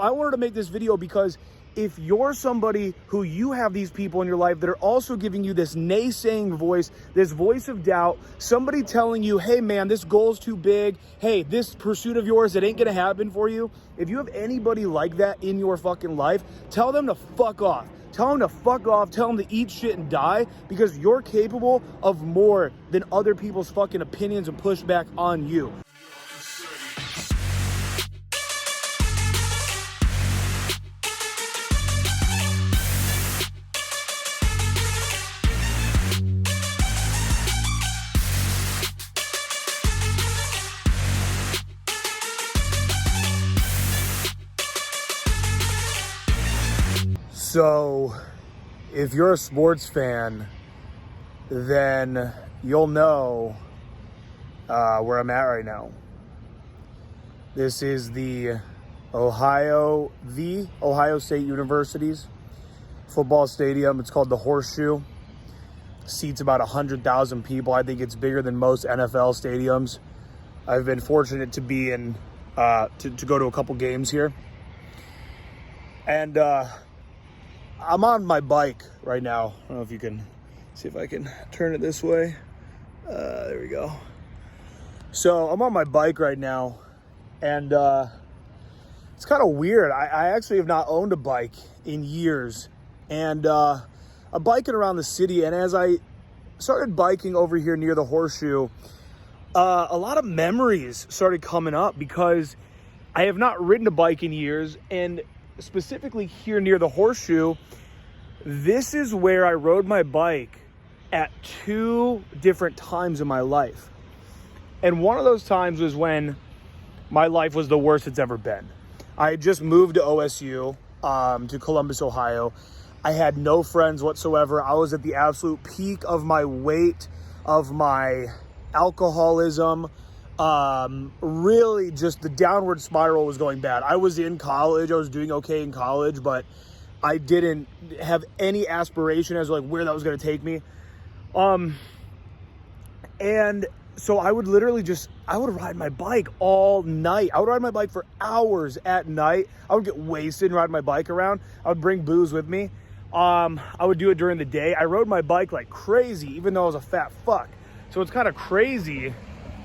I wanted to make this video because if you're somebody who you have these people in your life that are also giving you this naysaying voice, this voice of doubt, somebody telling you, hey man, this goal's too big. Hey, this pursuit of yours, it ain't gonna happen for you. If you have anybody like that in your fucking life, tell them to fuck off. Tell them to fuck off. Tell them to eat shit and die, because you're capable of more than other people's fucking opinions and pushback on you. So, if you're a sports fan, then you'll know where I'm at right now. This is the Ohio State University's football stadium. It's called the Horseshoe. Seats about 100,000 people. I think it's bigger than most NFL stadiums. I've been fortunate to be in, to go to a couple games here. And, I'm on my bike right now. I don't know if you can see if I can turn it this way. There we go. So I'm on my bike right now, and it's kind of weird. I actually have not owned a bike in years, and I'm biking around the city. And as I started biking over here near the Horseshoe, a lot of memories started coming up because I have not ridden a bike in years, and specifically here near the Horseshoe, this is where I rode my bike at 2 different times in my life. And one of those times was when my life was the worst it's ever been. I had just moved to OSU, to Columbus, Ohio. I had no friends whatsoever. I was at the absolute peak of my weight, of my alcoholism. Really just the downward spiral was going bad. I was in college. I was doing okay in college, but I didn't have any aspiration as like where that was going to take me. And so I would literally I would ride my bike all night. I would ride my bike for hours at night. I would get wasted and ride my bike around. I would bring booze with me. I would do it during the day. I rode my bike like crazy, even though I was a fat fuck. So it's kind of crazy.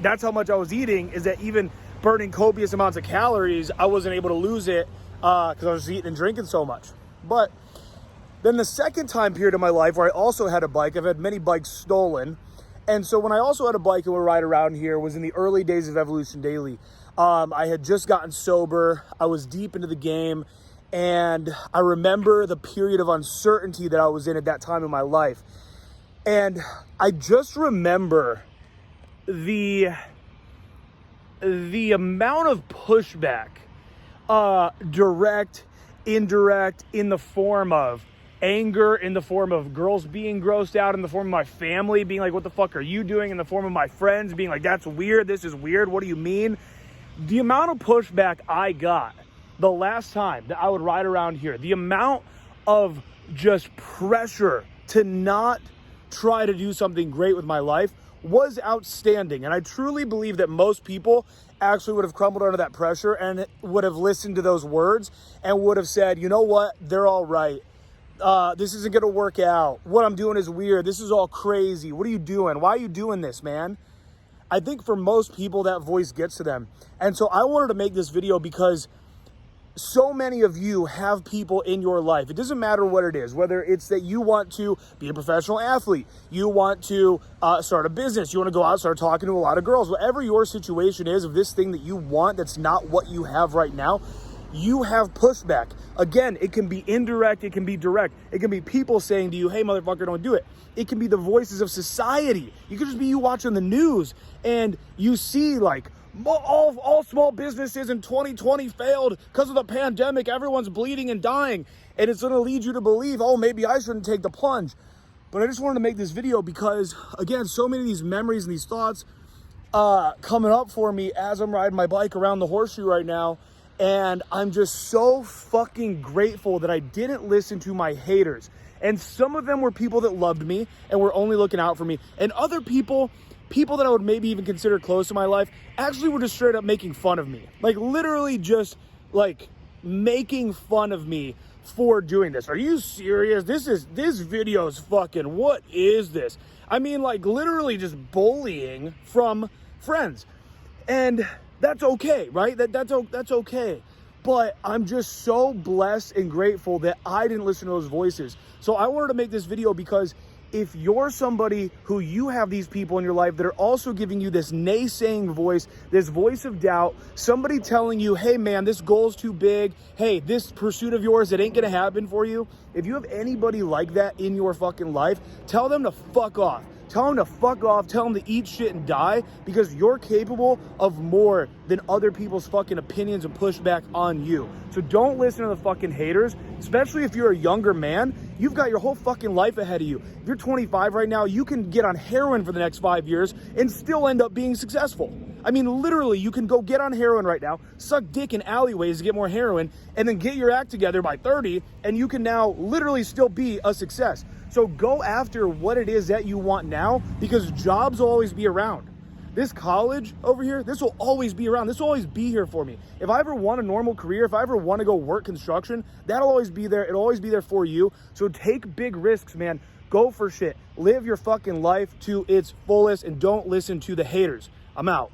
That's how much I was eating, is that even burning copious amounts of calories, I wasn't able to lose it because I was eating and drinking so much. But then the second time period of my life where I also had a bike, I've had many bikes stolen. And so when I also had a bike and would ride around here was in the early days of Evolution Daily. I had just gotten sober. I was deep into the game. And I remember the period of uncertainty that I was in at that time in my life. And I just remember the amount of pushback, direct, indirect, in the form of anger, in the form of girls being grossed out, in the form of my family being like, what the fuck are you doing? In the form of my friends being like, that's weird, this is weird, what do you mean? The amount of pushback I got the last time that I would ride around here, the amount of just pressure to not try to do something great with my life was outstanding. And I truly believe that most people actually would have crumbled under that pressure and would have listened to those words and would have said, you know what, they're all right. This isn't going to work out. What I'm doing is weird. This is all crazy. What are you doing? Why are you doing this, man? I think for most people that voice gets to them. And so I wanted to make this video because so many of you have people in your life. It doesn't matter what it is, whether it's that you want to be a professional athlete, you want to start a business, you want to go out and start talking to a lot of girls, whatever your situation is of this thing that you want that's not what you have right now, you have pushback. Again, it can be indirect, it can be direct. It can be people saying to you, hey, motherfucker, don't do it. It can be the voices of society. You could just be you watching the news and you see like, all small businesses in 2020 failed because of the pandemic. Everyone's bleeding and dying. And it's going to lead you to believe, oh, maybe I shouldn't take the plunge. But I just wanted to make this video because, again, so many of these memories and these thoughts coming up for me as I'm riding my bike around the Horseshoe right now. And I'm just so fucking grateful that I didn't listen to my haters. And some of them were people that loved me and were only looking out for me. And other people that I would maybe even consider close to my life, actually were just straight up making fun of me. Like literally just like making fun of me for doing this. Are you serious? This video is fucking, what is this? I mean, like, literally just bullying from friends. And that's okay, right? That's okay. But I'm just so blessed and grateful that I didn't listen to those voices. So I wanted to make this video because if you're somebody who you have these people in your life that are also giving you this naysaying voice, this voice of doubt, somebody telling you, hey man, this goal's too big. Hey, this pursuit of yours, it ain't gonna happen for you. If you have anybody like that in your fucking life, tell them to fuck off. Tell them to fuck off, tell them to eat shit and die, because you're capable of more than other people's fucking opinions and pushback on you. So don't listen to the fucking haters, especially if you're a younger man. You've got your whole fucking life ahead of you. If you're 25 right now, you can get on heroin for the next 5 years and still end up being successful. I mean, literally, you can go get on heroin right now, suck dick in alleyways to get more heroin, and then get your act together by 30, and you can now literally still be a success. So go after what it is that you want now, because jobs will always be around. This college over here, this will always be around. This will always be here for me. If I ever want a normal career, if I ever want to go work construction, that'll always be there. It'll always be there for you. So take big risks, man. Go for shit. Live your fucking life to its fullest and don't listen to the haters. I'm out.